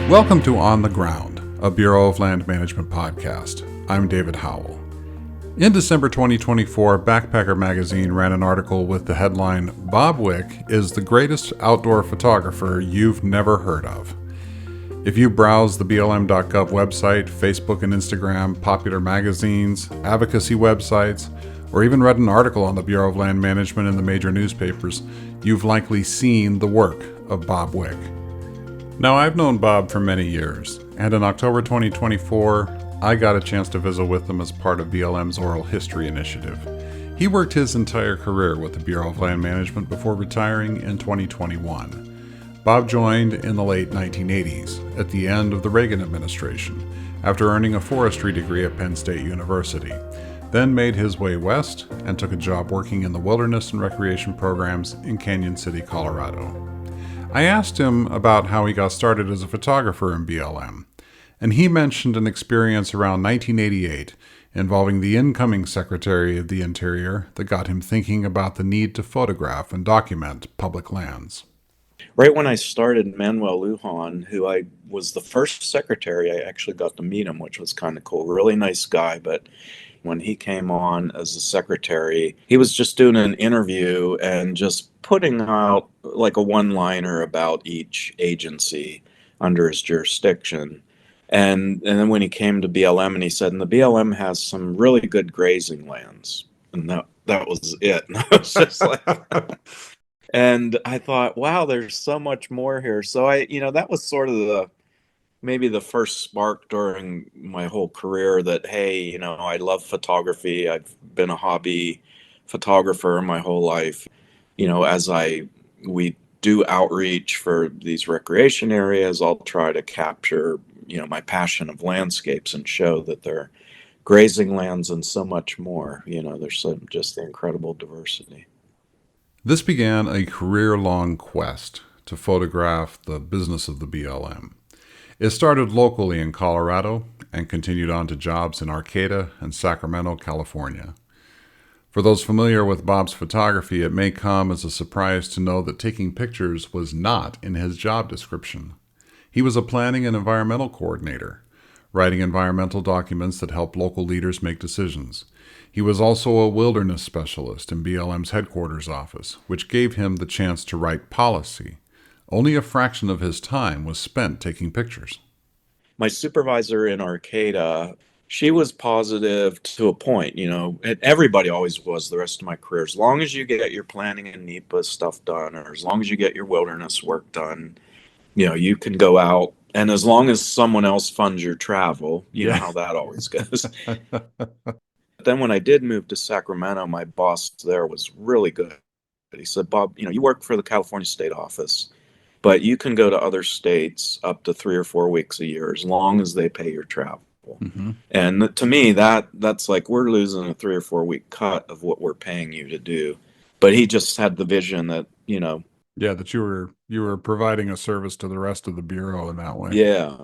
Welcome to On the Ground, a Bureau of Land Management podcast. I'm David Howell. In December 2024, Backpacker magazine ran an article with the headline, "Bob Wick is the greatest outdoor photographer you've never heard of." If you browse the BLM.gov website, Facebook and Instagram, popular magazines, advocacy websites, or even read an article on the Bureau of Land Management in the major newspapers, you've likely seen the work of Bob Wick. Now, I've known Bob for many years, and in October 2024, I got a chance to visit with him as part of BLM's Oral History Initiative. He worked his entire career with the Bureau of Land Management before retiring in 2021. Bob joined in the late 1980s, at the end of the Reagan administration, after earning a forestry degree at Penn State University, then made his way west and took a job working in the wilderness and recreation programs in Canyon City, Colorado. I asked him about how he got started as a photographer in BLM, and he mentioned an experience around 1988 involving the incoming Secretary of the Interior that got him thinking about the need to photograph and document public lands. Right when I started, Manuel Lujan, who I was the first secretary, I actually got to meet him, which was kind of cool. Really nice guy, but when he came on as the secretary, he was just doing an interview and just putting out like a one-liner about each agency under his jurisdiction. And then when he came to BLM, and he said, and the BLM has some really good grazing lands. And that was it. And I was just like... And I thought, wow, there's so much more here. So that was sort of maybe the first spark during my whole career that, hey, I love photography. I've been a hobby photographer my whole life. As we do outreach for these recreation areas, I'll try to capture, my passion of landscapes and show that they're grazing lands and so much more. There's just the incredible diversity. This began a career-long quest to photograph the business of the BLM. It started locally in Colorado and continued on to jobs in Arcata and Sacramento, California. For those familiar with Bob's photography, it may come as a surprise to know that taking pictures was not in his job description. He was a planning and environmental coordinator, writing environmental documents that helped local leaders make decisions. He was also a wilderness specialist in BLM's headquarters office, which gave him the chance to write policy. Only a fraction of his time was spent taking pictures. My supervisor in Arcata, she was positive to a point, and everybody always was the rest of my career. As long as you get your planning and NEPA stuff done, or as long as you get your wilderness work done, you can go out. And as long as someone else funds your travel, you know how that always goes. Then when I did move to Sacramento, my boss there was really good. He said, Bob, you work for the California State Office, but you can go to other states up to 3 or 4 weeks a year as long as they pay your travel. Mm-hmm. And to me, that's like we're losing a 3 or 4 week cut of what we're paying you to do. But he just had the vision that, that you were providing a service to the rest of the Bureau in that way. Yeah.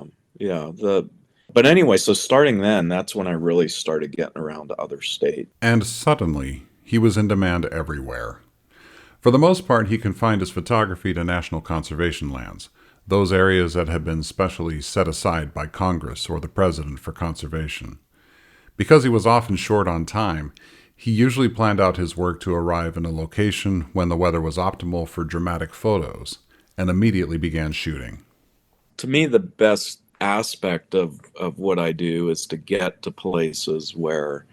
But anyway, so starting then, that's when I really started getting around to other states. And suddenly, he was in demand everywhere. For the most part, he confined his photography to national conservation lands, those areas that had been specially set aside by Congress or the President for conservation. Because he was often short on time, he usually planned out his work to arrive in a location when the weather was optimal for dramatic photos, and immediately began shooting. To me, the best aspect of what I do is to get to places where,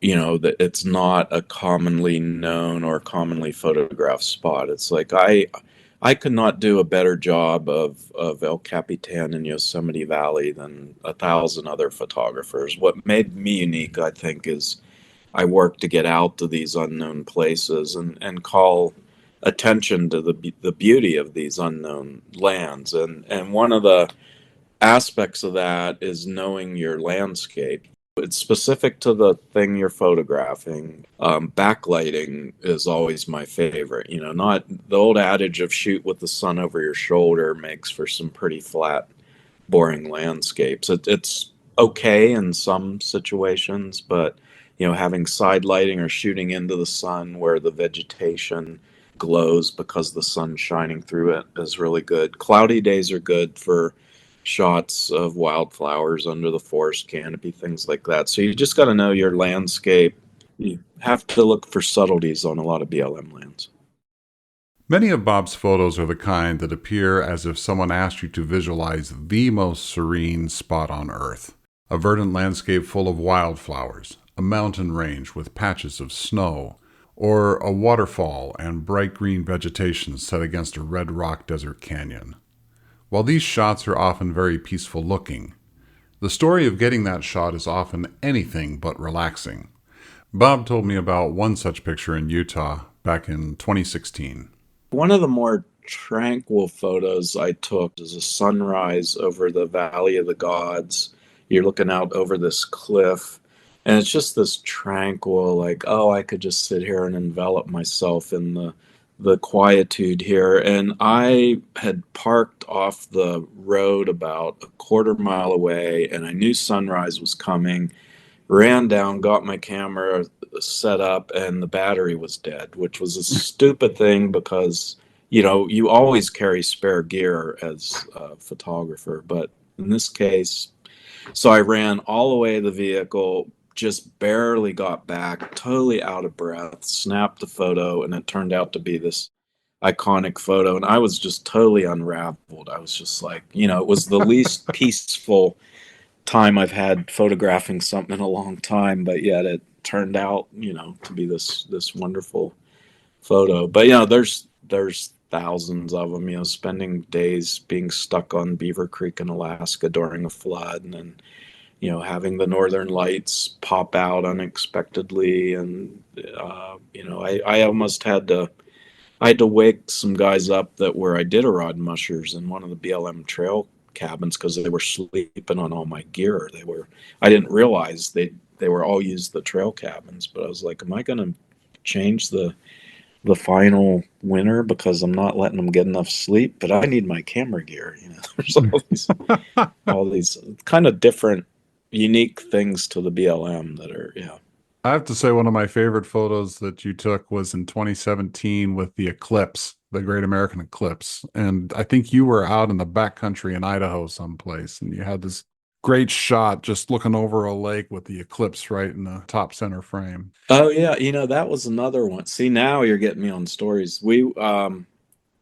that it's not a commonly known or commonly photographed spot. It's like I could not do a better job of El Capitan in Yosemite Valley than 1,000 other photographers. What made me unique, I think, is I work to get out to these unknown places and call attention to the beauty of these unknown lands. And one of the aspects of that is knowing your landscape. It's specific to the thing you're photographing. Backlighting is always my favorite. Not the old adage of shoot with the sun over your shoulder makes for some pretty flat, boring landscapes. It's okay in some situations, but having side lighting or shooting into the sun where the vegetation glows because the sun's shining through it is really good. Cloudy days are good for shots of wildflowers under the forest canopy, things like that. So you just got to know your landscape. You have to look for subtleties on a lot of BLM lands. Many of Bob's photos are the kind that appear as if someone asked you to visualize the most serene spot on Earth. A verdant landscape full of wildflowers, a mountain range with patches of snow, or a waterfall and bright green vegetation set against a red rock desert canyon. While these shots are often very peaceful looking, the story of getting that shot is often anything but relaxing. Bob told me about one such picture in Utah back in 2016. One of the more tranquil photos I took is a sunrise over the Valley of the Gods. You're looking out over this cliff, and it's just this tranquil, like, oh, I could just sit here and envelop myself in the quietude here. And I had parked off the road about a quarter mile away, and I knew sunrise was coming. Ran down, got my camera set up, and the battery was dead, which was a stupid thing because, you always carry spare gear as a photographer. But in this case, so I ran all the way to the vehicle, just barely got back, totally out of breath, snapped the photo, and it turned out to be this iconic photo. And I was just totally unraveled. I was just like, it was the least peaceful time I've had photographing something in a long time, but yet it turned out, to be this wonderful photo. But there's thousands of them. Spending days being stuck on Beaver Creek in Alaska during a flood, and then having the northern lights pop out unexpectedly, and I almost had to wake some guys up that were Iditarod mushers in one of the BLM trail cabins because they were sleeping on all my gear. I didn't realize they were all used the trail cabins, but I was like, am I going to change the final winter because I'm not letting them get enough sleep? But I need my camera gear. There's all these kind of different, unique things to the BLM that are, I have to say one of my favorite photos that you took was in 2017 with the eclipse, the Great American Eclipse. And I think you were out in the backcountry in Idaho someplace, and you had this great shot just looking over a lake with the eclipse right in the top center frame. Oh yeah, that was another one. See, now you're getting me on stories.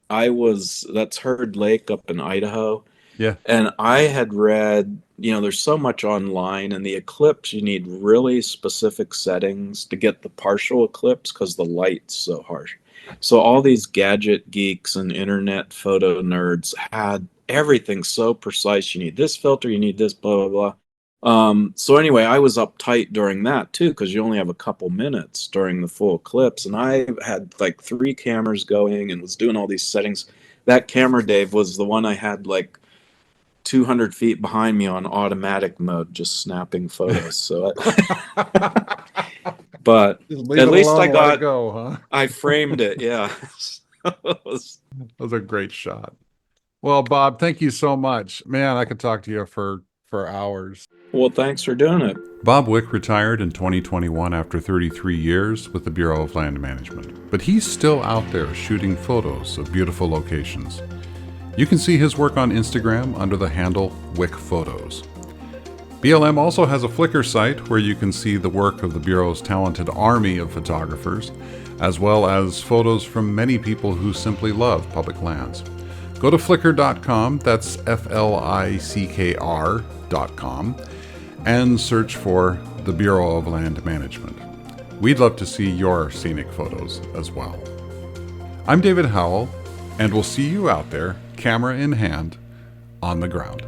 That's Herd Lake up in Idaho. Yeah. And I had read, there's so much online, and the eclipse, you need really specific settings to get the partial eclipse because the light's so harsh. So all these gadget geeks and internet photo nerds had everything so precise. You need this filter, you need this, blah, blah, blah. So anyway, I was uptight during that too, because you only have a couple minutes during the full eclipse. And I had like 3 cameras going and was doing all these settings. That camera, Dave, was the one I had like 200 feet behind me on automatic mode, just snapping photos. So, but at least I got, go, huh? I framed it. Yeah. That was a great shot. Well, Bob, thank you so much. Man, I could talk to you for hours. Well, thanks for doing it. Bob Wick retired in 2021 after 33 years with the Bureau of Land Management, but he's still out there shooting photos of beautiful locations. You can see his work on Instagram under the handle Wick Photos. BLM also has a Flickr site where you can see the work of the Bureau's talented army of photographers, as well as photos from many people who simply love public lands. Go to flickr.com, that's FLICKR.com, and search for the Bureau of Land Management. We'd love to see your scenic photos as well. I'm David Howell, and we'll see you out there, camera in hand, on the ground.